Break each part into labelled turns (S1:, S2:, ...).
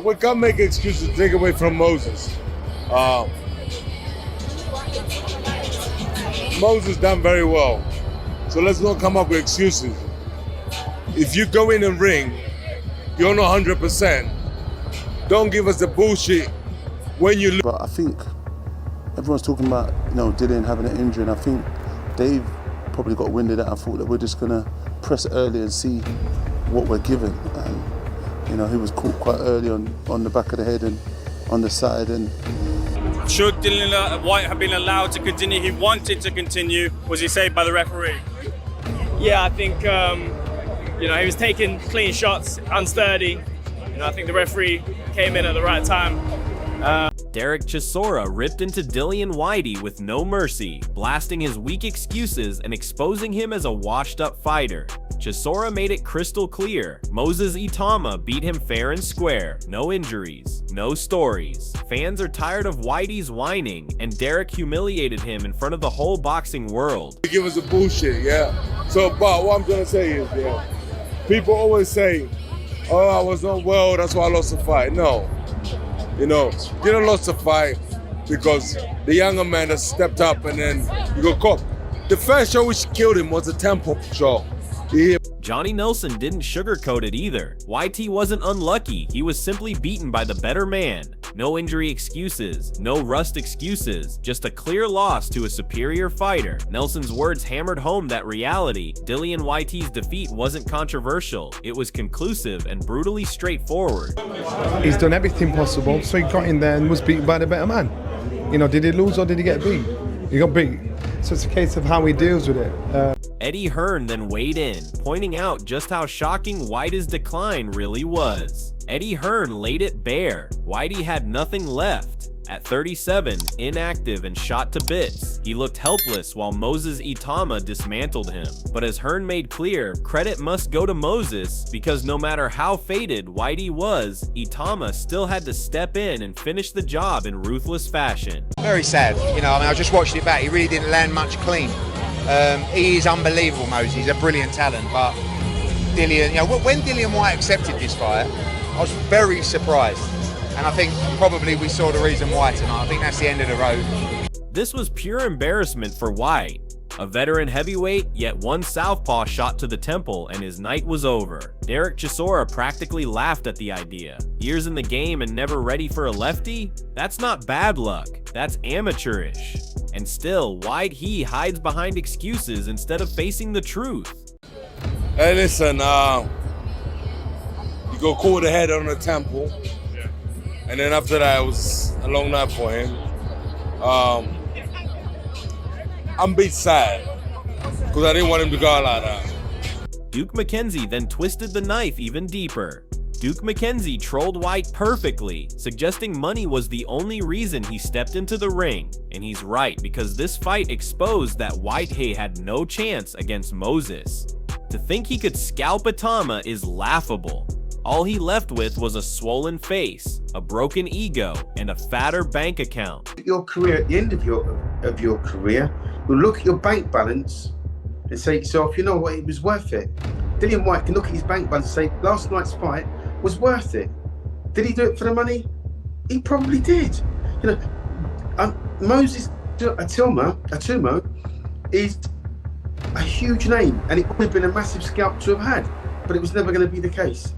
S1: We can't make excuses to take away from Moses. Moses done very well. So let's not come up with excuses. If you go in and ring, you're not 100%. Don't give us the bullshit when you lose.
S2: But I think everyone's talking about, Dillian having an injury, and I think Dave probably got wind of that. I thought that we're just gonna press early and see what we're given. And he was caught quite early on the back of the head and on the side. And
S3: should Dillian Whyte have been allowed to continue? He wanted to continue. Was he saved by the referee?
S4: Yeah, I think he was taking clean shots, unsteady. I think the referee came in at the right time.
S5: Derek Chisora ripped into Dillian Whyte with no mercy, blasting his weak excuses and exposing him as a washed-up fighter. Chisora made it crystal clear. Moses Itauma beat him fair and square. No injuries, no stories. Fans are tired of Whitey's whining, and Derek humiliated him in front of the whole boxing world.
S1: Give us a bullshit, yeah. So, but what I'm gonna say is, people always say, "Oh, I was not well, that's why I lost the fight." No, didn't lost the fight because the younger man has stepped up and then you got caught. The first show which killed him was a tempo show.
S5: Johnny Nelson didn't sugarcoat it either. YT wasn't unlucky, he was simply beaten by the better man. No injury excuses, no rust excuses, just a clear loss to a superior fighter. Nelson's words hammered home that reality. Dillian Whyte's defeat wasn't controversial, it was conclusive and brutally straightforward.
S6: He's done everything possible, so he got in there and was beaten by the better man. Did he lose or did he get beat? He got beat. So it's a case of how he deals with it.
S5: Eddie Hearn then weighed in, pointing out just how shocking Whitey's decline really was. Eddie Hearn laid it bare. Whitey had nothing left. At 37, inactive and shot to bits, he looked helpless while Moses Itauma dismantled him. But as Hearn made clear, credit must go to Moses, because no matter how faded Whitey was, Itauma still had to step in and finish the job in ruthless fashion.
S7: Very sad, I just watched it back, he really didn't land much clean. He is unbelievable, Moses, he's a brilliant talent, but Dillian, when Dillian Whyte accepted this fight, I was very surprised. And I think probably we saw the reason why tonight. I think that's the end of the road.
S5: This was pure embarrassment for Whyte. A veteran heavyweight, yet one southpaw shot to the temple and his night was over. Derek Chisora practically laughed at the idea. Years in the game and never ready for a lefty? That's not bad luck, that's amateurish. And still, Whyte hides behind excuses instead of facing the truth.
S1: Hey listen, you go caught the head on the temple. And then after that, it was a long night for him. I'm a bit sad because I didn't want him to go out like that.
S5: Duke McKenzie then twisted the knife even deeper. Duke McKenzie trolled Whyte perfectly, suggesting money was the only reason he stepped into the ring. And he's right, because this fight exposed that Whyte had no chance against Moses. To think he could scalp Itauma is laughable. All he left with was a swollen face, a broken ego, and a fatter bank account.
S8: Your career, at the end of your career, you'll look at your bank balance and say to yourself, you know what, it was worth it. Dillian Whyte can look at his bank balance and say, last night's fight was worth it. Did he do it for the money? He probably did. Moses Itauma is a huge name, and it would have been a massive scalp to have had, but it was never going to be the case.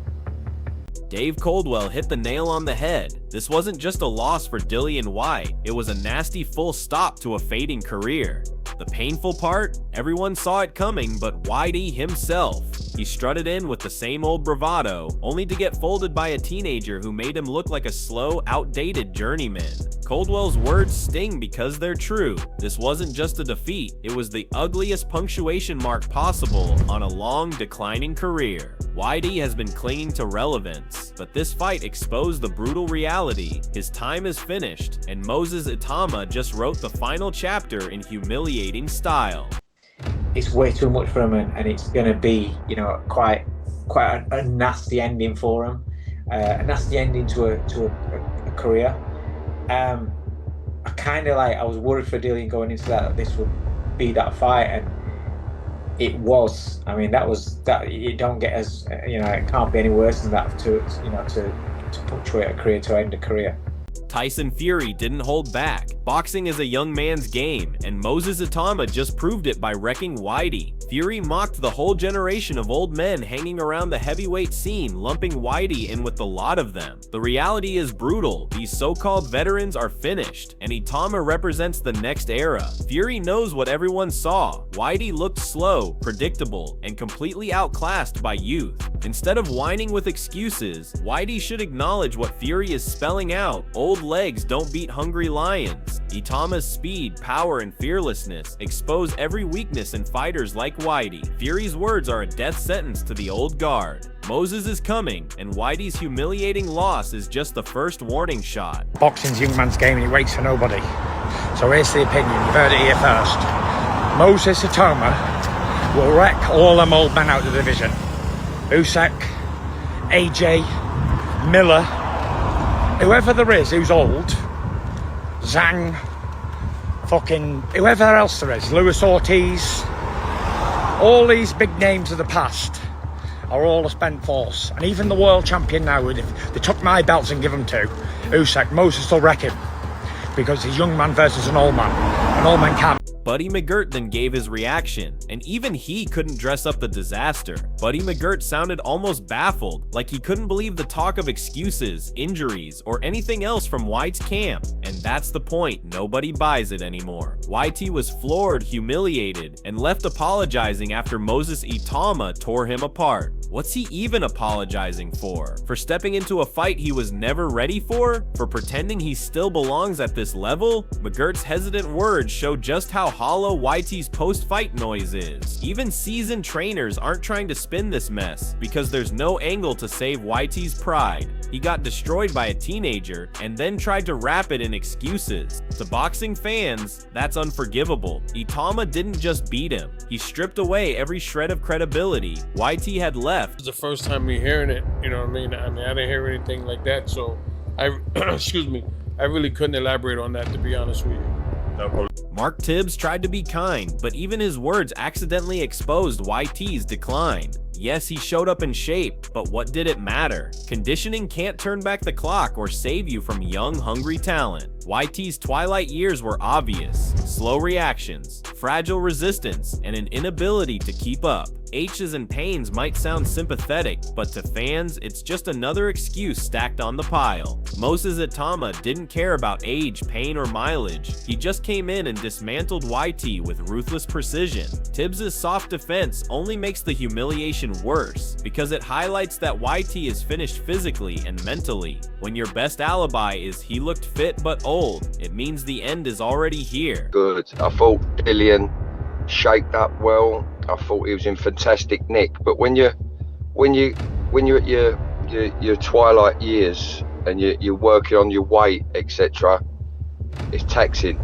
S5: Dave Coldwell hit the nail on the head. This wasn't just a loss for Dillian Whyte, it was a nasty full stop to a fading career. The painful part? Everyone saw it coming but Whitey himself. He strutted in with the same old bravado, only to get folded by a teenager who made him look like a slow, outdated journeyman. Coldwell's words sting because they're true. This wasn't just a defeat, it was the ugliest punctuation mark possible on a long, declining career. Whitey has been clinging to relevance, but this fight exposed the brutal reality. His time is finished, and Moses Itauma just wrote the final chapter in humiliating style.
S9: It's way too much for him, and it's going to be, quite a nasty ending for him, a nasty ending to a career. I was worried for Dillian going into that this would be that fight, and it was. I mean, that. It don't get as it can't be any worse than that to punctuate a career, to end a career.
S5: Tyson Fury didn't hold back. Boxing is a young man's game, and Moses Itauma just proved it by wrecking Whitey. Fury mocked the whole generation of old men hanging around the heavyweight scene, lumping Whitey in with the lot of them. The reality is brutal. These so-called veterans are finished, and Itauma represents the next era. Fury knows what everyone saw. Whitey looked slow, predictable, and completely outclassed by youth. Instead of whining with excuses, Whitey should acknowledge what Fury is spelling out. Old legs don't beat hungry lions. Itauma's speed, power, and fearlessness expose every weakness in fighters like Whitey. Fury's words are a death sentence to the old guard. Moses is coming, and Whitey's humiliating loss is just the first warning shot.
S10: Boxing's a young man's game and he waits for nobody. So here's the opinion, you've heard it here first. Moses Itauma will wreck all them old men out of the division. Usyk, AJ, Miller, whoever there is who's old, Zhang, fucking whoever else there is, Luis Ortiz, all these big names of the past are all a spent force. And even the world champion now, if they took my belts and give them to Usyk, Moses will wreck him. Because he's a young man versus an old man. An old man can't.
S5: Buddy McGirt then gave his reaction, and even he couldn't dress up the disaster. Buddy McGirt sounded almost baffled, like he couldn't believe the talk of excuses, injuries, or anything else from White's camp. And that's the point, nobody buys it anymore. YT was floored, humiliated, and left apologizing after Moses Itauma tore him apart. What's he even apologizing for? For stepping into a fight he was never ready for? For pretending he still belongs at this level? McGirt's hesitant words show just how hollow YT's post-fight noise is. Even seasoned trainers aren't trying to spin this mess because there's no angle to save YT's pride. He got destroyed by a teenager and then tried to wrap it in excuses. To boxing fans, that's unforgivable. Itauma didn't just beat him, he stripped away every shred of credibility YT had left.
S11: It's the first time me hearing it, you know what I mean? I didn't hear anything like that, so excuse me, I really couldn't elaborate on that, to be honest with you.
S5: Mark Tibbs tried to be kind, but even his words accidentally exposed YT's decline. Yes, he showed up in shape, but what did it matter? Conditioning can't turn back the clock or save you from young, hungry talent. YT's twilight years were obvious. Slow reactions, fragile resistance, and an inability to keep up. H's and pains might sound sympathetic, but to fans, it's just another excuse stacked on the pile. Moses Itauma didn't care about age, pain, or mileage. He just came in and dismantled YT with ruthless precision. Tibbs' soft defense only makes the humiliation worse, because it highlights that YT is finished physically and mentally. When your best alibi is he looked fit but old, it means the end is already here.
S12: Good. I thought Dillian shaped up well. I thought he was in fantastic nick. But when you're at your twilight years and you're working on your weight, etc., it's taxing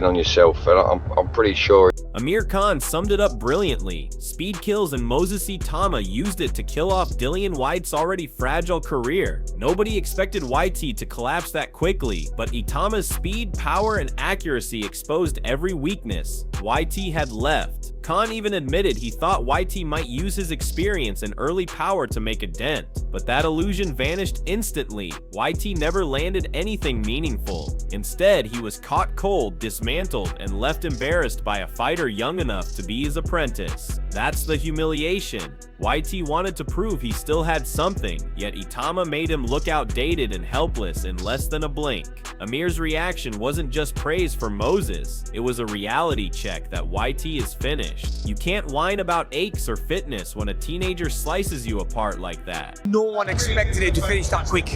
S12: on yourself, and I'm pretty sure.
S5: Amir Khan summed it up brilliantly. Speed kills, and Moses Itauma used it to kill off Dillian Whyte's already fragile career. Nobody expected YT to collapse that quickly, but Itauma's speed, power, and accuracy exposed every weakness YT had left. Khan even admitted he thought YT might use his experience and early power to make a dent, but that illusion vanished instantly. YT never landed anything meaningful. Instead, he was caught cold, dismantled, and left embarrassed by a fighter young enough to be his apprentice. That's the humiliation. YT wanted to prove he still had something, yet Itauma made him look outdated and helpless in less than a blink. Amir's reaction wasn't just praise for Moses, it was a reality check that YT is finished. You can't whine about aches or fitness when a teenager slices you apart like that.
S13: No one expected it to finish that quick.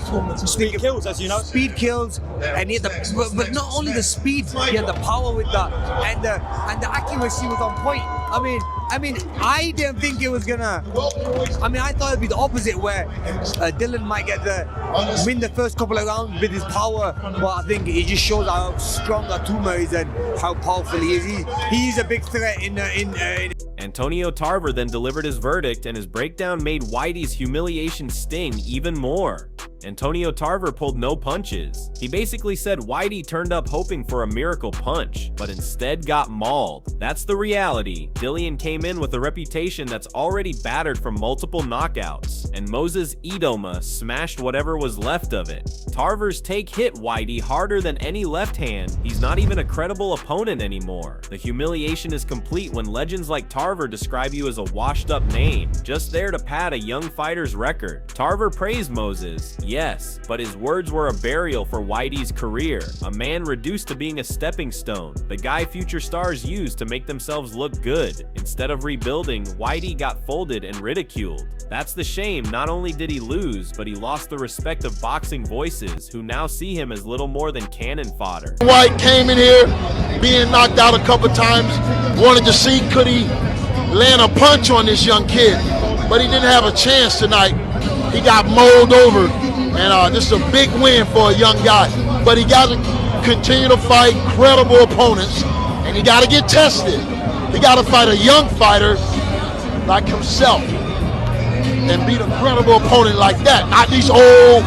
S13: Speed kills, as you know. Speed kills, and he had but not only the speed, he had the power with that, and the accuracy was on point. I mean, I didn't think it was gonna. I thought it'd be the opposite, where Dillian might win the first couple of rounds with his power, but I think it just shows how strong Itauma is and how powerful he is. He is a big threat in
S5: Antonio Tarver then delivered his verdict, and his breakdown made Whitey's humiliation sting even more. Antonio Tarver pulled no punches. He basically said Whitey turned up hoping for a miracle punch, but instead got mauled. That's the reality. Dillian came in with a reputation that's already battered from multiple knockouts, and Moses Itauma smashed whatever was left of it. Tarver's take hit Whitey harder than any left hand. He's not even a credible opponent anymore. The humiliation is complete when legends like Tarver describe you as a washed up name, just there to pad a young fighter's record. Tarver praised Moses, yes, but his words were a burial for Whitey's career, a man reduced to being a stepping stone, the guy future stars use to make themselves look good. Instead of rebuilding, Whitey got folded and ridiculed. That's the shame. Not only did he lose, but he lost the respect of boxing voices, who now see him as little more than cannon fodder.
S14: White came in here being knocked out a couple times, wanted to see could he land a punch on this young kid, but he didn't have a chance tonight. He got mowed over, and this is a big win for a young guy. But he got to continue to fight credible opponents, and he got to get tested. He got to fight a young fighter like himself and beat a credible opponent like that, not these old,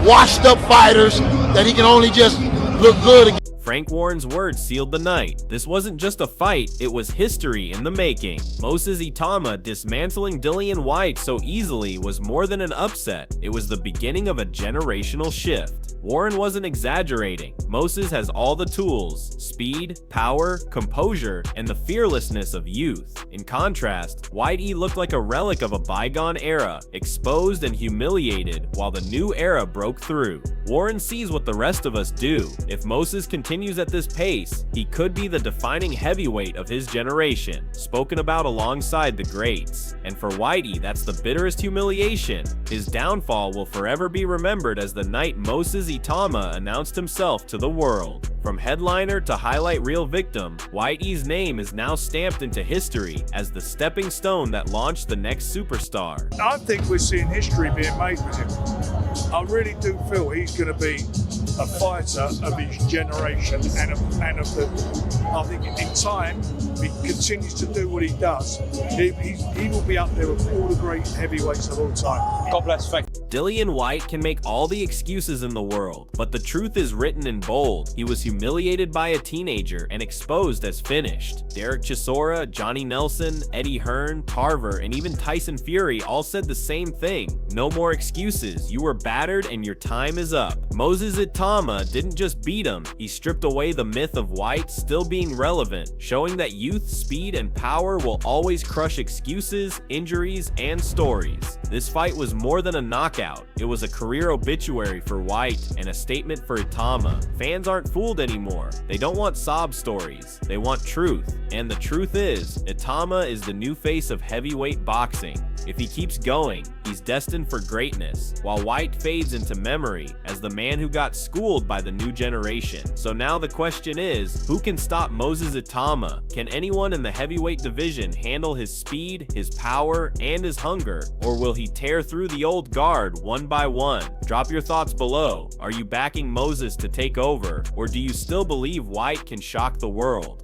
S14: washed-up fighters that he can only just look good against.
S5: Frank Warren's words sealed the night. This wasn't just a fight, it was history in the making. Moses Itauma dismantling Dillian Whyte so easily was more than an upset. It was the beginning of a generational shift. Warren wasn't exaggerating. Moses has all the tools: speed, power, composure, and the fearlessness of youth. In contrast, Whitey looked like a relic of a bygone era, exposed and humiliated while the new era broke through. Warren sees what the rest of us do. If Moses continues at this pace, he could be the defining heavyweight of his generation, spoken about alongside the greats. And for Whitey, that's the bitterest humiliation. His downfall will forever be remembered as the night Moses Itauma announced himself to the world. From headliner to highlight reel victim, Whitey's name is now stamped into history as the stepping stone that launched the next superstar.
S15: I think we're seeing history being made with him. I really do feel he's going to be a fighter of his generation and of the. I think in time, if he continues to do what he does, he will be up there with all the great heavyweights of all time.
S3: God bless. Thank you.
S5: Dillian Whyte can make all the excuses in the world, but the truth is written in bold. He was humiliated by a teenager and exposed as finished. Derek Chisora, Johnny Nelson, Eddie Hearn, Tarver, and even Tyson Fury all said the same thing. No more excuses. You were battered and your time is up. Moses Itauma didn't just beat him, he stripped away the myth of Whyte still being relevant, showing that youth, speed, and power will always crush excuses, injuries, and stories. This fight was more than a knockout. It was a career obituary for Whyte and a statement for Itauma. Fans aren't fooled anymore. They don't want sob stories. They want truth. And the truth is, Itauma is the new face of heavyweight boxing. If he keeps going, he's destined for greatness, while Whyte fades into memory as the man who got schooled by the new generation. So now the question is, who can stop Moses Itauma? Can anyone in the heavyweight division handle his speed, his power, and his hunger? Or will he tear through the old guard one by one? Drop your thoughts below. Are you backing Moses to take over? Or do you still believe Whyte can shock the world?